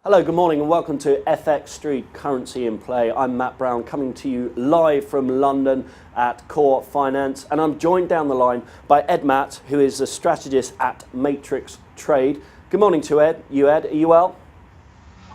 Hello, good morning and welcome to FX Street Currency in Play. I'm Matt Brown coming to you live from London at Core Finance, and I'm joined down the line by Ed Matt, who is a strategist at Matrix Trade. Good morning to Ed. Ed, are you well?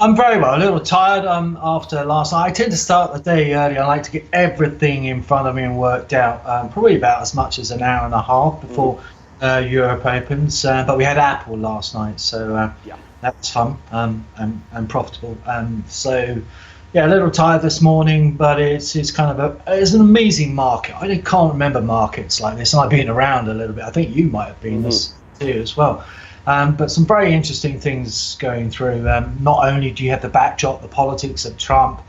I'm very well, a little tired after last night. I tend to start the day early. I like to get everything in front of me and worked out, probably about as much as an hour and a half before Europe opens. But we had Apple last night, so that's fun and profitable. So, yeah, a little tired this morning, but it's an amazing market. I can't remember markets like this, and I've been around a little bit. I think you might have been this too as well. But some very interesting things going through. Not only do you have the backdrop, the politics of Trump,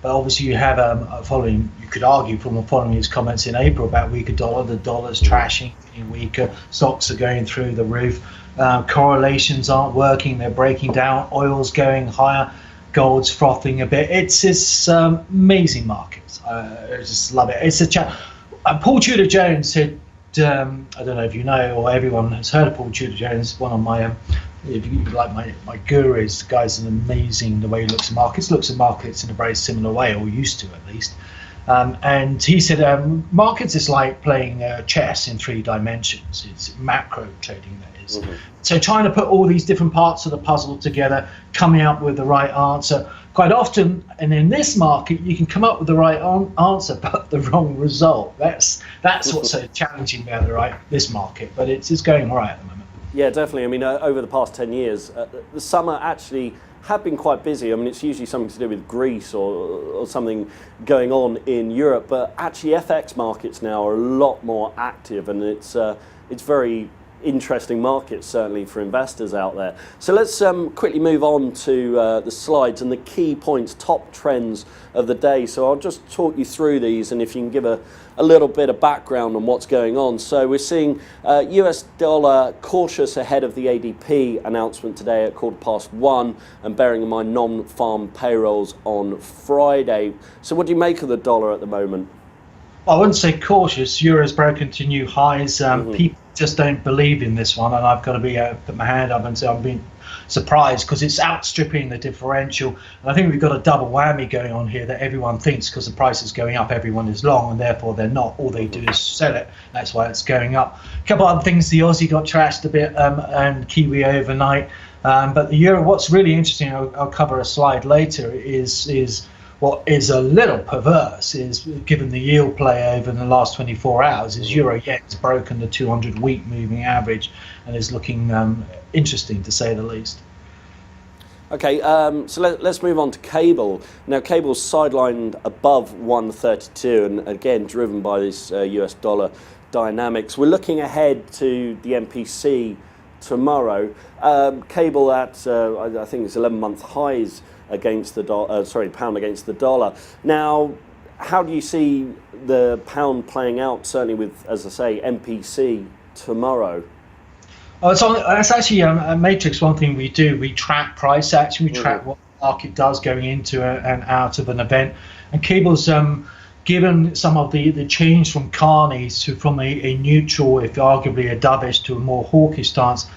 but obviously you have following, you could argue from following his comments in April about weaker dollar, the dollar's trashing, getting weaker, stocks are going through the roof, correlations aren't working, they're breaking down, oil's going higher, gold's frothing a bit. It's amazing markets. I just love it. It's a chat. Paul Tudor Jones said, I don't know if you know or everyone has heard of Paul Tudor Jones, one of my if you like my gurus. The guy's amazing the way he looks at markets in a very similar way, or used to at least. And he said markets is like playing chess in 3 dimensions. It's macro trading, that is. So trying to put all these different parts of the puzzle together, coming up with the right answer. Quite often, and in this market, you can come up with the right answer, but the wrong result. That's what's so challenging about this market, but it's going all right at the moment. Yeah, definitely. I mean, over the past 10 years, the summer actually have been quite busy. I mean, it's usually something to do with Greece or something going on in Europe, but actually FX markets now are a lot more active, and it's very interesting markets, certainly for investors out there. So let's quickly move on to the slides and the key points, top trends of the day. So I'll just talk you through these, and if you can give a little bit of background on what's going on. So we're seeing US dollar cautious ahead of the ADP announcement today at 1:15, and bearing in mind non-farm payrolls on Friday. So what do you make of the dollar at the moment? I wouldn't say cautious. Euro's broken to new highs. People just don't believe in this one, and I've got to put my hand up and say I'm being surprised because it's outstripping the differential. And I think we've got a double whammy going on here that everyone thinks because the price is going up, everyone is long, and therefore they're not. All they do is sell it. That's why it's going up. A couple other things: the Aussie got trashed a bit, and Kiwi overnight. But the euro. What's really interesting, I'll cover a slide later, is what is a little perverse is, given the yield play over the last 24 hours, is euro yen's broken the 200-week moving average and is looking interesting, to say the least. Okay, so let's move on to cable. Now, cable's sidelined above 132, and again, driven by this US dollar dynamics. We're looking ahead to the MPC tomorrow. Cable at, I think it's 11-month highs against the pound against the dollar. Now, how do you see the pound playing out, certainly with, as I say, MPC tomorrow? Oh, that's actually a Matrix. One thing we do, we track price action, we track what the market does going into and out of an event. And cable's given some of the change from carnies from a neutral, if arguably a dovish, to a more hawkish stance.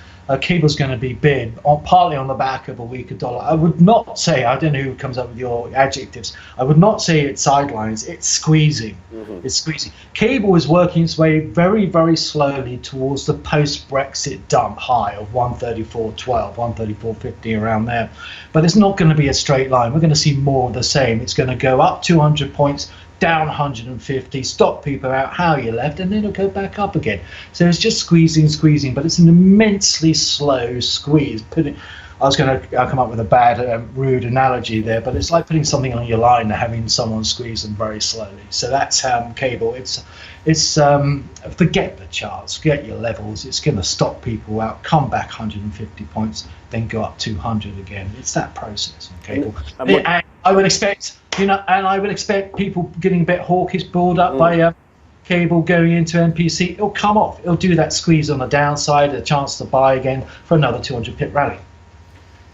Cable's going to be bid, partly on the back of a weaker dollar. I would not say, I don't know who comes up with your adjectives, I would not say it's sidelines, it's squeezing. It's squeezing. Cable is working its way very, very slowly towards the post-Brexit dump high of 134.12, 134.50, around there. But it's not going to be a straight line. We're going to see more of the same. It's going to go up 200 points, down 150, stop people out how you left, and then it'll go back up again. So it's just squeezing, but it's an immensely slow squeeze. I was going to come up with a bad, rude analogy there, but it's like putting something on your line and having someone squeeze them very slowly. So that's cable. It's forget the charts, forget your levels. It's going to stop people out, come back 150 points, then go up 200 again. It's that process on cable. And I would expect, people getting a bit hawkish, build up by cable going into MPC. It'll come off. It'll do that squeeze on the downside, a chance to buy again for another 200 pip rally.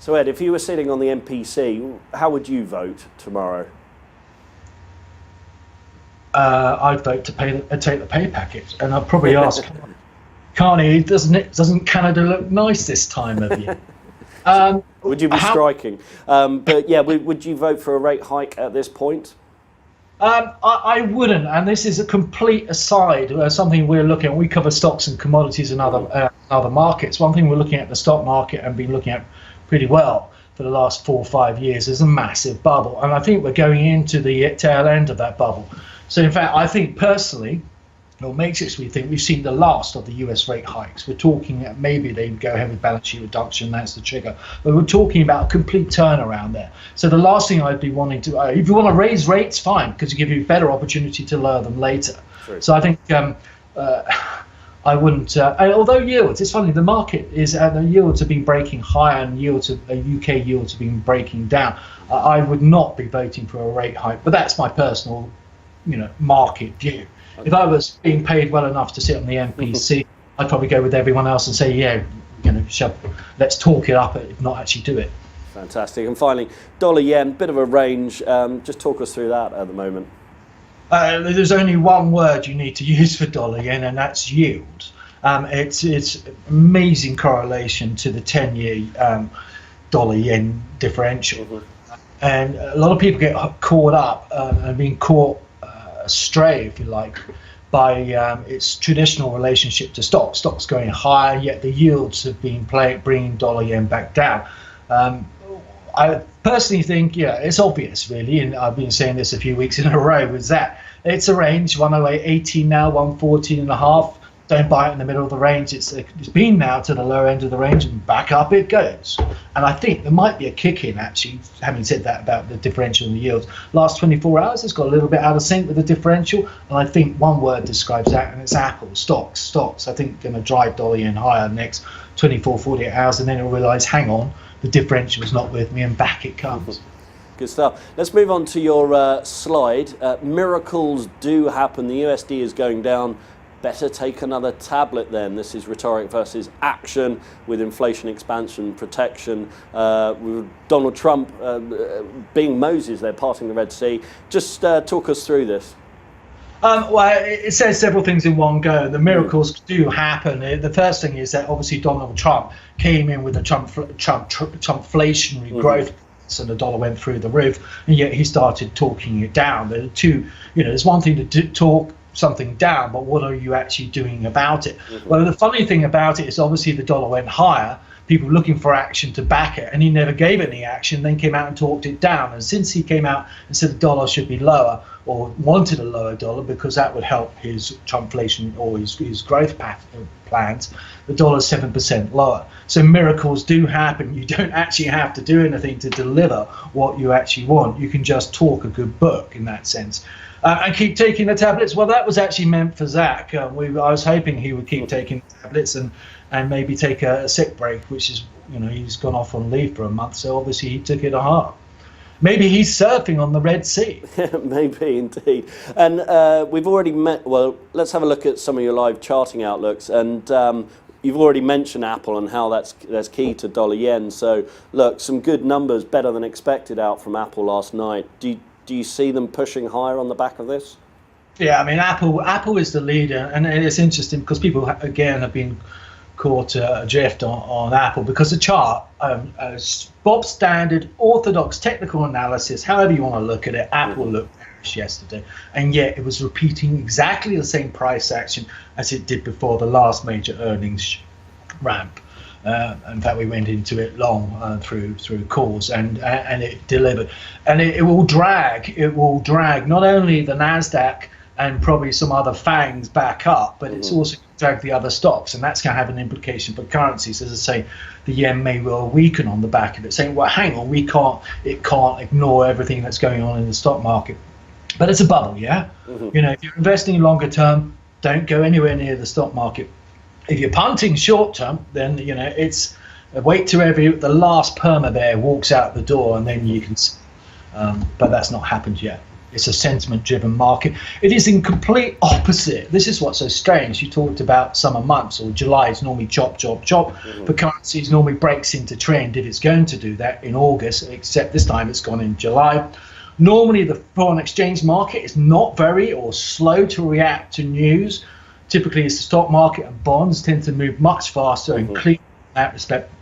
So Ed, if you were sitting on the MPC, how would you vote tomorrow? I'd vote to take the pay packet, and I'd probably ask, Can't he? Doesn't Canada look nice this time of year? Would you be striking? But yeah, would you vote for a rate hike at this point? I wouldn't, and this is a complete aside. Something we're looking at. We cover stocks and commodities and other markets. One thing we're looking at the stock market and been looking at pretty well for the last 4 or 5 years is a massive bubble, and I think we're going into the tail end of that bubble. So in fact, I think personally, or makes us we think we've seen the last of the US rate hikes. We're talking maybe they go ahead with balance sheet reduction, that's the trigger, but we're talking about a complete turnaround there. So the last thing I'd be wanting to, if you want to raise rates, fine, because it gives you a better opportunity to lower them later. True. So I think I wouldn't, although yields, it's funny, the market is, the yields have been breaking higher and UK yields have been breaking down. I would not be voting for a rate hike, but that's my personal, market view. If I was being paid well enough to sit on the MPC, I'd probably go with everyone else and say, yeah, let's talk it up, if not actually do it. Fantastic. And finally, dollar yen, bit of a range. Just talk us through that at the moment. There's only one word you need to use for dollar yen, and that's yield. It's amazing correlation to the 10-year dollar yen differential. And a lot of people get caught up and being caught astray, if you like, by its traditional relationship to stocks. Stocks going higher, yet the yields have been bringing dollar yen back down. I personally think, it's obvious, really, and I've been saying this a few weeks in a row, is that it's a range, 108.18 now, 114.5. Don't buy it in the middle of the range. It's been now to the lower end of the range and back up it goes. And I think there might be a kick in, actually, having said that about the differential in the yields. Last 24 hours, it's got a little bit out of sync with the differential. And I think one word describes that, and it's Apple, stocks. I think going to drive dollar yen higher the next 24, 48 hours, and then it'll realize, hang on, the differential is not with me, and back it comes. Good stuff. Let's move on to your slide. Miracles do happen. The USD is going down. Better take another tablet then. This is rhetoric versus action with inflation expansion protection. With Donald Trump being Moses, they're parting the Red Sea. Just talk us through this. Well, it says several things in one go. The miracles do happen. The first thing is that obviously Donald Trump came in with a Trumpflationary growth, and the dollar went through the roof, and yet he started talking it down. There are two, there's one thing to talk something down, but what are you actually doing about it? Well, the funny thing about it is obviously the dollar went higher, people looking for action to back it, and he never gave any action, then came out and talked it down. And since he came out and said the dollar should be lower, or wanted a lower dollar because that would help his Trumpflation or his growth plans, the dollar's 7% lower. So miracles do happen. You don't actually have to do anything to deliver what you actually want. You can just talk a good book in that sense. And keep taking the tablets. Well, that was actually meant for Zach. I was hoping he would keep taking tablets and maybe take a sick break, which is, he's gone off on leave for a month. So obviously he took it to heart. Maybe he's surfing on the Red Sea. Maybe indeed. And we've already met. Well, let's have a look at some of your live charting outlooks. And you've already mentioned Apple and how that's key to dollar yen. So look, some good numbers, better than expected out from Apple last night. Do you see them pushing higher on the back of this? Yeah, I mean, Apple is the leader, and it's interesting because people again have been caught adrift on Apple because the chart, Bob standard, orthodox technical analysis, however you want to look at it, Apple looked bearish yesterday, and yet it was repeating exactly the same price action as it did before the last major earnings ramp. In fact, we went into it long through calls, and it delivered. And it will drag. It will drag not only the Nasdaq and probably some other FANGs back up, but it's also going to drag the other stocks, and that's going to have an implication for currencies. As I say, the yen may well weaken on the back of it, saying, "Well, hang on, it can't ignore everything that's going on in the stock market." But it's a bubble, yeah. If you're investing longer term, don't go anywhere near the stock market. If you're punting short term, then it's wait till the last perma bear walks out the door, and then you can. But that's not happened yet. It's a sentiment-driven market. It is in complete opposite. This is what's so strange. You talked about summer months, or July is normally chop. For currencies, normally breaks into trend if it's going to do that in August, except this time it's gone in July. Normally, the foreign exchange market is not very or slow to react to news. Typically, it's the stock market and bonds tend to move much faster and clean in that respect.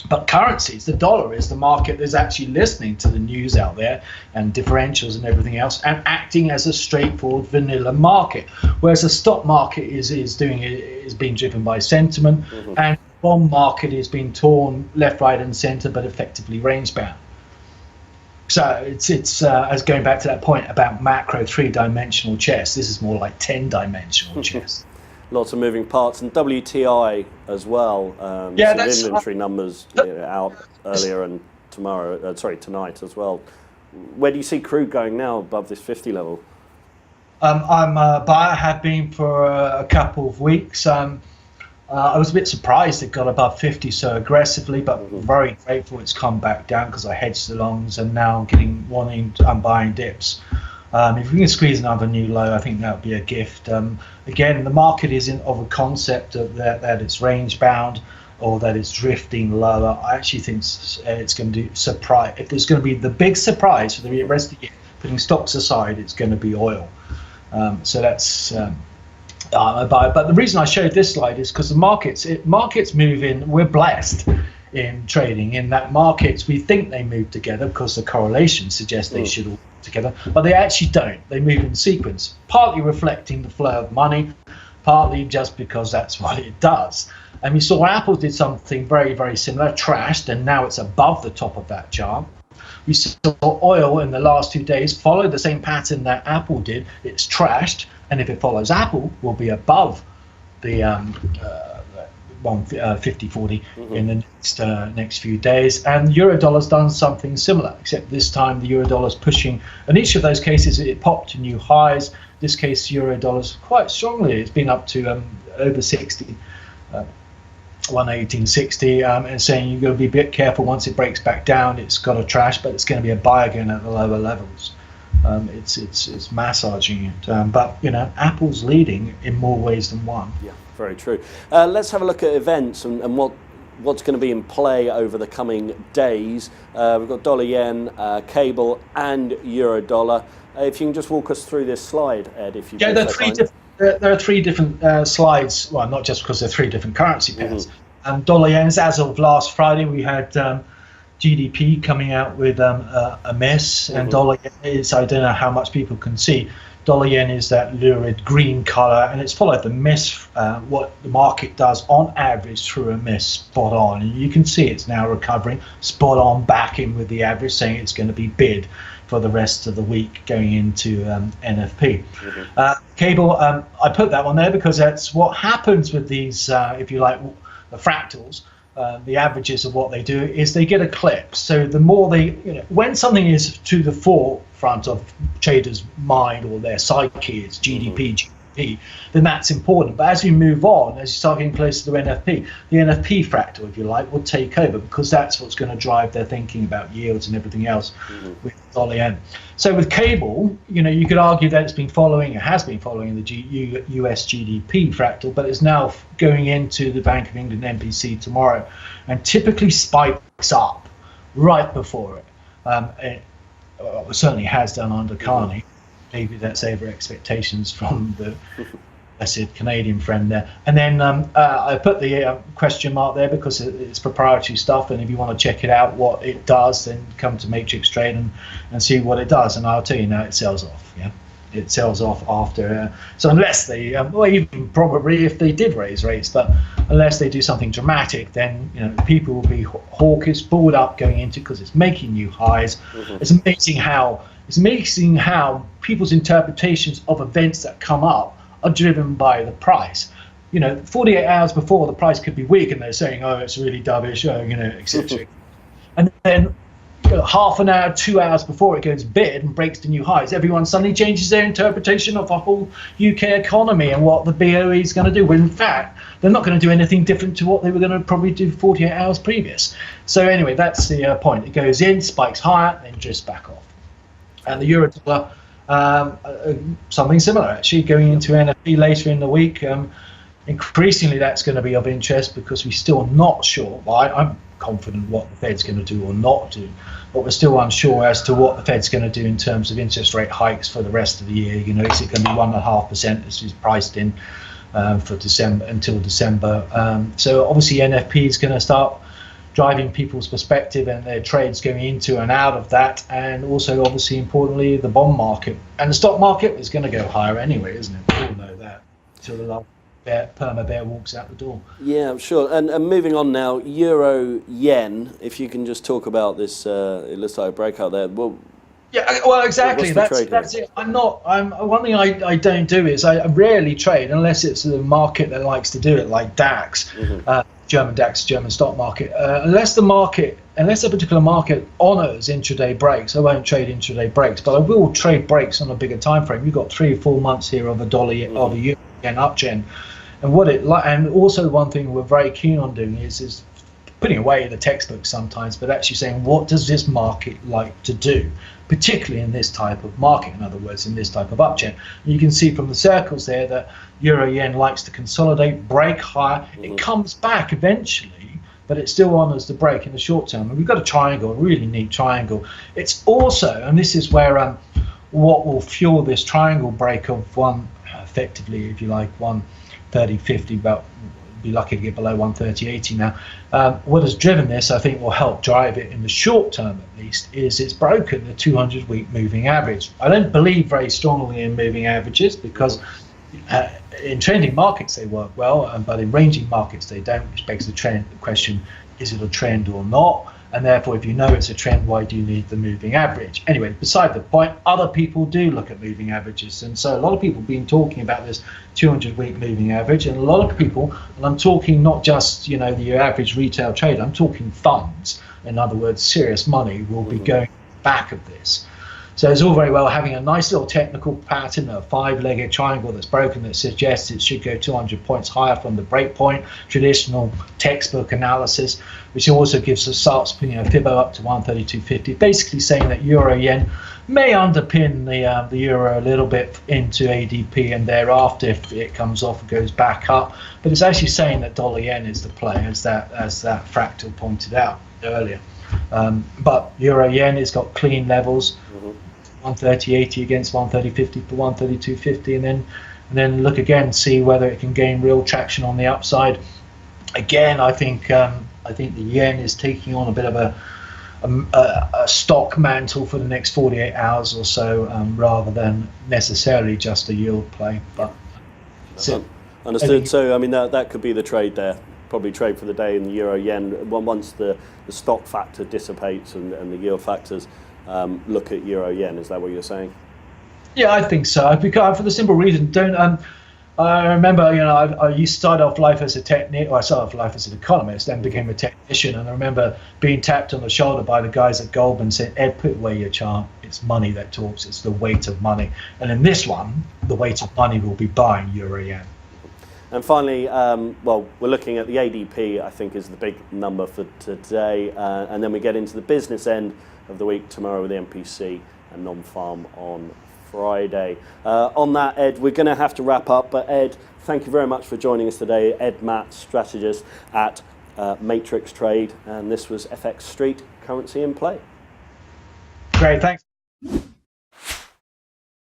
But currencies, the dollar is the market that's actually listening to the news out there and differentials and everything else, and acting as a straightforward vanilla market. Whereas the stock market is being driven by sentiment, and the bond market is being torn left, right, and centre, but effectively range bound. So it's as going back to that point about macro 3-dimensional chess. This is more like 10-dimensional chess. Lots of moving parts, and WTI as well. Yeah, some inventory numbers out earlier and tonight as well. Where do you see crude going now above this 50 level? I'm a buyer, have been for a couple of weeks. I was a bit surprised it got above 50 so aggressively, but very grateful it's come back down because I hedged the longs and now I'm buying dips. If we can squeeze another new low, I think that would be a gift. Again, the market isn't of a concept of that it's range bound or that it's drifting lower. I actually think it's going to do surprise. If there's going to be the big surprise for the rest of the year, putting stocks aside, it's going to be oil. So that's a buy. But the reason I showed this slide is because the markets move in. We're blessed in trading in that markets, we think they move together because the correlation suggests they should all together, but they actually don't. They move in sequence, partly reflecting the flow of money, partly just because that's what it does. And we saw Apple did something very, very similar, trashed, and now it's above the top of that chart. We saw oil in the last 2 days follow the same pattern that Apple did. It's trashed, and if it follows Apple, will be above the 50-40 in the next few days. And Eurodollar's done something similar, except this time the Eurodollar's pushing. In each of those cases, it popped to new highs. This case, Eurodollar's quite strongly. It's been up to over 60, 118.60, and saying you've got to be a bit careful once it breaks back down. It's got a trash, but it's going to be a buy again at the lower levels. It's massaging it, but Apple's leading in more ways than one. Yeah, very true. Let's have a look at events and what's going to be in play over the coming days. We've got dollar yen, cable, and euro dollar. If you can just walk us through this slide, Ed, if you there are three different slides. Well, not just because they're three different currency pairs. Dollar yen, as of last Friday, we had GDP coming out with a miss, and dollar yen is, I don't know how much people can see, dollar yen is that lurid green color, and it's followed the miss, what the market does on average through a miss, spot on. And you can see it's now recovering, spot on, back in with the average, saying it's going to be bid for the rest of the week going into NFP. Cable, I put that one there because that's what happens with these, if you like, the fractals. The averages of what they do is they get eclipsed. So the more they, when something is to the forefront of traders' mind or their psyche, it's GDP, then that's important. But as we move on, as you start getting closer to NFP, the NFP fractal, if you like, will take over because that's what's going to drive their thinking about yields and everything else with dollar yen. So with cable, you could argue that it has been following the US GDP fractal, but it's now going into the Bank of England MPC tomorrow, and typically spikes up right before it. It certainly has done under Carney. Maybe that's over expectations from the blessed Canadian friend there. And then I put the question mark there because it's proprietary stuff, and if you want to check it out, what it does, then come to Matrix Trade and see what it does. And I'll tell you now, it sells off. Yeah, it sells off after. So unless they, well, even probably if they did raise rates, but unless they do something dramatic, then people will be hawkish, balled up going into because it's making new highs. It's amazing how people's interpretations of events that come up are driven by the price. 48 hours before, the price could be weak and they're saying, oh, it's really dovish, etc. And then half an hour, 2 hours before it goes bid and breaks to new highs, everyone suddenly changes their interpretation of the whole UK economy and what the BOE is going to do, when in fact they're not going to do anything different to what they were going to probably do 48 hours previous. So anyway, that's the point. It goes in, spikes higher, then drifts back off. And the euro dollar, something similar actually, going into NFP later in the week. Increasingly that's going to be of interest because we're still not sure. Well, I'm confident what the Fed's going to do or not do, but we're still unsure as to what the Fed's going to do in terms of interest rate hikes for the rest of the year. Is it going to be 1.5% as is priced in? for December until December. So obviously NFP is going to start driving people's perspective and their trades going into and out of that, and also obviously importantly the bond market and the stock market is going to go higher anyway, isn't it? We all know that until the last perma bear walks out the door. Yeah, sure. And moving on now, euro yen. If you can just talk about this, it looks like a breakout there. Well, yeah, well, exactly. That's it. I'm one thing I don't do is I rarely trade unless it's the market that likes to do it, like DAX, German DAX, German stock market. Unless a particular market honours intraday breaks, I won't trade intraday breaks. But I will trade breaks on a bigger time frame. You've got 3 or 4 months here of a dollar of a euro yen uptrend, and also one thing we're very keen on doing is putting away the textbook sometimes, but actually saying what does this market like to do, particularly in this type of market, in other words, in this type of uptrend. You can see from the circles there that euro yen likes to consolidate, break higher. It comes back eventually, but it still honours the break in the short term. And we've got a triangle, a really neat triangle. It's also, and this is where what will fuel this triangle break of effectively, if you like, 130.50, about be lucky to get below 130.80 now. What has driven this, I think, will help drive it in the short term at least, is it's broken the 200-week moving average. I don't believe very strongly in moving averages because in trending markets they work well, but in ranging markets they don't, which begs the question, is it a trend or not? And therefore, if you know it's a trend, why do you need the moving average? Anyway, beside the point, other people do look at moving averages. And so a lot of people have been talking about this 200-week moving average. And a lot of people, and I'm talking not just, the average retail trader, I'm talking funds. In other words, serious money will be going back of this. So it's all very well having a nice little technical pattern, a 5-legged triangle that's broken that suggests it should go 200 points higher from the break point, traditional textbook analysis, which also gives us Fibbo up to 132.50, basically saying that euro yen may underpin the euro a little bit into ADP and thereafter if it comes off and goes back up. But it's actually saying that dollar yen is the play, as that fractal pointed out earlier. But euro yen has got clean levels, 130.80 against 130.50 for 132.50, and then look again, see whether it can gain real traction on the upside. Again, I think the yen is taking on a bit of a stock mantle for the next 48 hours or so, rather than necessarily just a yield play. But understood. So I mean that could be the trade there. Probably trade for the day in the euro yen. Once the stock factor dissipates and the yield factors, look at euro yen. Is that what you're saying? Yeah, I think so. Because for the simple reason, I remember, I used to start off life as a I started off life as an economist, then became a technician, and I remember being tapped on the shoulder by the guys at Goldman saying, "Ed, put away your chart. It's money that talks. It's the weight of money." And in this one, the weight of money will be buying euro yen. And finally, we're looking at the ADP, I think, is the big number for today. And then we get into the business end of the week tomorrow with the MPC and non-farm on Friday. On that, Ed, we're going to have to wrap up. But Ed, thank you very much for joining us today. Ed Matt, strategist at Matrix Trade. And this was FX Street, Currency in Play. Great, thanks.